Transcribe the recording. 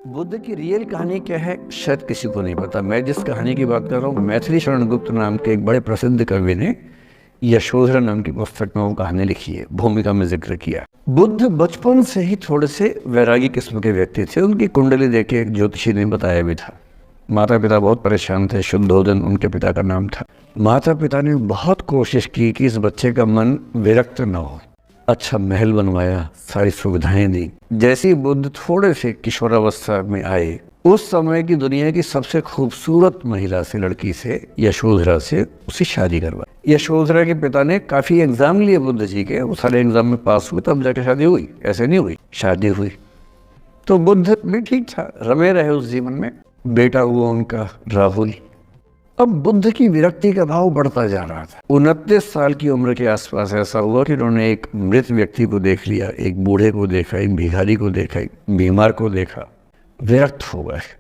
बुद्ध की रियल कहानी क्या है शायद किसी को नहीं पता। मैं जिस कहानी की बात कर रहा हूँ, मैथिली शरण गुप्त नाम के एक बड़े प्रसिद्ध कवि ने यशोधरा नाम की पुस्तक में वो कहानी लिखी है, भूमिका में जिक्र किया। बुद्ध बचपन से ही थोड़े से वैरागी किस्म के व्यक्ति थे। उनकी कुंडली देख के एक ज्योतिषी ने बताया भी था। माता पिता बहुत परेशान थे। शुद्धोधन उनके पिता का नाम था। माता पिता ने बहुत कोशिश की कि इस बच्चे का मन विरक्त न हो। अच्छा महल बनवाया, सारी सुविधाएं दी। जैसे ही बुद्ध थोड़े से किशोरावस्था में आए, उस समय की दुनिया की सबसे खूबसूरत महिला से, लड़की से, यशोधरा से उसकी शादी करवाई। यशोधरा के पिता ने काफी एग्जाम लिए बुद्ध जी के, वो सारे एग्जाम में पास हुए, तब जाके शादी हुई। ऐसे नहीं हुई, शादी हुई। तो बुद्ध भी ठीक था, रमे रहे उस जीवन में। बेटा हुआ उनका राहुल। अब बुद्ध की विरक्ति का भाव बढ़ता जा रहा था। 29 साल की उम्र के आसपास ऐसा हुआ कि उन्होंने एक मृत व्यक्ति को देख लिया, एक बूढ़े को देखा, एक भिखारी को देखा, एक बीमार को देखा। विरक्त हो गए।